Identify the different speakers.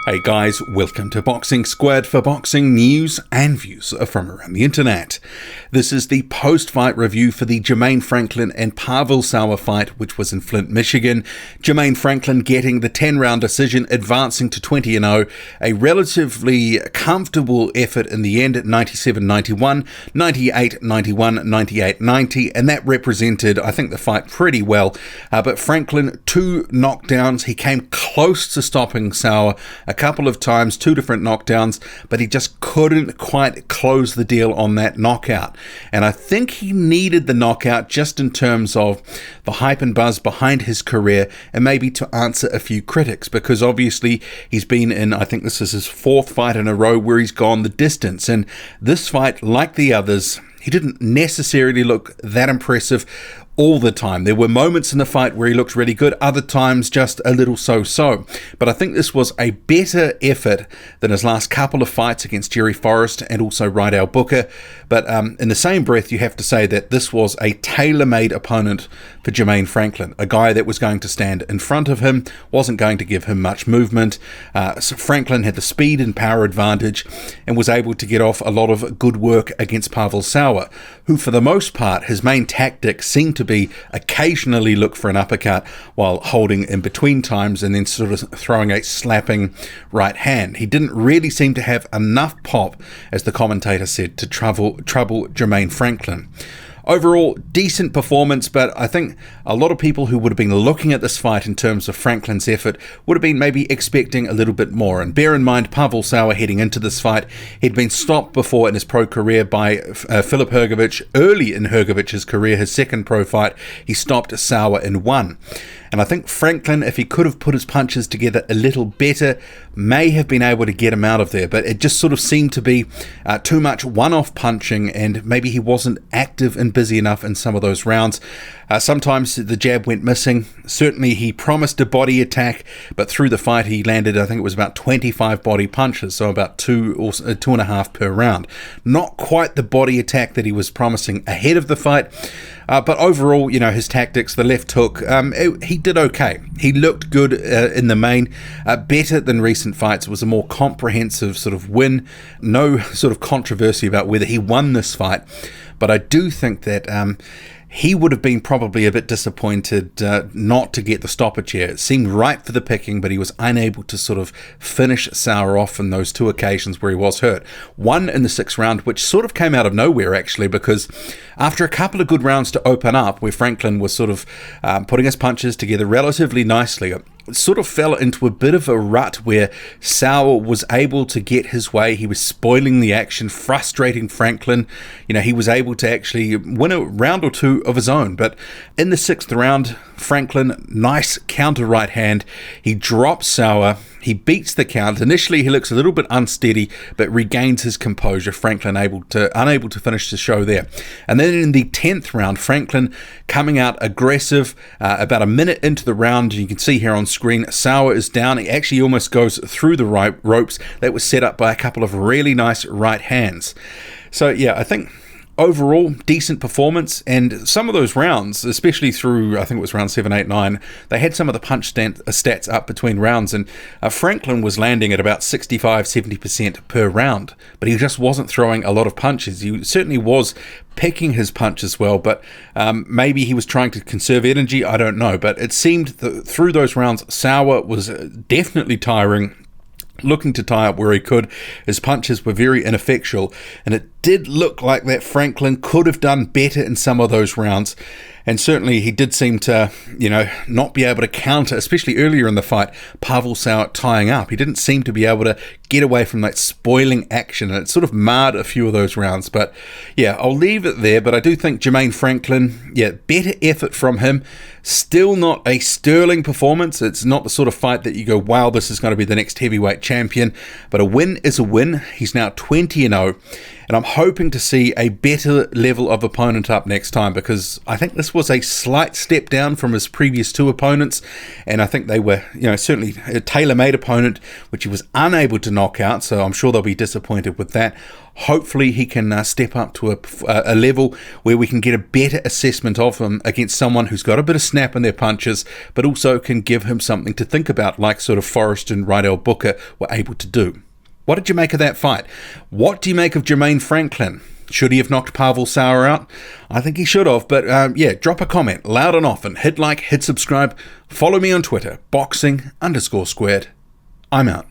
Speaker 1: Hey guys, welcome to Boxing Squad for boxing news and views from around the internet. This is the post-fight review for the Jermaine Franklin and Pavel Sour fight, which was in Flint, Michigan. Jermaine Franklin getting the 10-round decision, advancing to 20-0, a relatively comfortable effort in the end at 97-91, 98-91, 98-90, and that represented, I think, the fight pretty well. But Franklin, 2 knockdowns, he came close to stopping Sour a couple of times, 2 different knockdowns, but he just couldn't quite close the deal on that knockout. And I think he needed the knockout just in terms of the hype and buzz behind his career, and maybe to answer a few critics, because obviously he's been in, I think this is his 4th fight in a row where he's gone the distance. And this fight, like the others, he didn't necessarily look that impressive all the time. There were moments in the fight where he looked really good, other times just a little so-so. But I think this was a better effort than his last couple of fights against Jerry Forrest and also Rydell Booker. But in the same breath, you have to say that this was a tailor-made opponent for Jermaine Franklin, a guy that was going to stand in front of him, wasn't going to give him much movement. So Franklin had the speed and power advantage and was able to get off a lot of good work against Pavel Sour, who for the most part, his main tactic seemed to be occasionally look for an uppercut while holding in between times and then sort of throwing a slapping right hand. He didn't really seem to have enough pop, as the commentator said, to trouble Jermaine Franklin. Overall, decent performance, but I think a lot of people who would have been looking at this fight in terms of Franklin's effort would have been maybe expecting a little bit more. And bear in mind, Pavel Sour heading into this fight, he'd been stopped before in his pro career by Filip Hrgovic. Early in Hrgovic's career, his second pro fight, he stopped Sour and won. And I think Franklin, if he could have put his punches together a little better, may have been able to get him out of there. But it just sort of seemed to be too much one-off punching, and maybe he wasn't active and busy enough in some of those rounds. Sometimes the jab went missing. Certainly he promised a body attack, but through the fight he landed, I think it was about 25 body punches, so about 2 or 2.5 per round. Not quite the body attack that he was promising ahead of the fight. But overall, you know, his tactics, the left hook, he did okay. He looked good in the main, better than recent fights. It was a more comprehensive sort of win. No sort of controversy about whether he won this fight. But I do think that he would have been probably a bit disappointed not to get the stoppage here. It seemed right for the picking, but he was unable to sort of finish Sour off in those 2 occasions where he was hurt. One in the 6th round, which sort of came out of nowhere actually, because after a couple of good rounds to open up, where Franklin was sort of putting his punches together relatively nicely, it sort of fell into a bit of a rut where Sour was able to get his way. He was spoiling the action, frustrating Franklin. You know, he was able to actually win a round or 2 of his own. But in the 6th round, Franklin, nice counter right hand. He drops Sour. He beats the count. Initially, he looks a little bit unsteady, but regains his composure. Franklin unable to finish the show there. And then in the 10th round, Franklin coming out aggressive. About a minute into the round, you can see here on screen, Sour is down. He actually almost goes through the ropes. That was set up by a couple of really nice right hands. So yeah, I think overall, decent performance, and some of those rounds, especially through, I think it was round 7, 8, 9, they had some of the punch stats up between rounds, and Franklin was landing at about 65-70% per round, but he just wasn't throwing a lot of punches. He certainly was picking his punches well, but maybe he was trying to conserve energy, I don't know, but it seemed that through those rounds, Sour was definitely tiring, looking to tie up where he could. His punches were very ineffectual, and it did look like that Franklin could have done better in some of those rounds. And certainly he did seem to, you know, not be able to counter, especially earlier in the fight, Pavel Sour tying up. He didn't seem to be able to get away from that spoiling action, and it sort of marred a few of those rounds. But yeah, I'll leave it there. But I do think Jermaine Franklin, yeah, better effort from him. Still not a sterling performance. It's not the sort of fight that you go, wow, this is going to be the next heavyweight champion. But a win is a win. He's now 20-0. And I'm hoping to see a better level of opponent up next time, because I think this was a slight step down from his previous two opponents, and I think they were, certainly a tailor-made opponent, which he was unable to knock out, so I'm sure they'll be disappointed with that. Hopefully he can step up to a level where we can get a better assessment of him against someone who's got a bit of snap in their punches, but also can give him something to think about, like sort of Forrest and Rydell Booker were able to do. What did you make of that fight? What do you make of Jermaine Franklin? Should he have knocked Pavel Sour out? I think he should have, but drop a comment loud and often. Hit like, hit subscribe. Follow me on Twitter, boxing_squared. I'm out.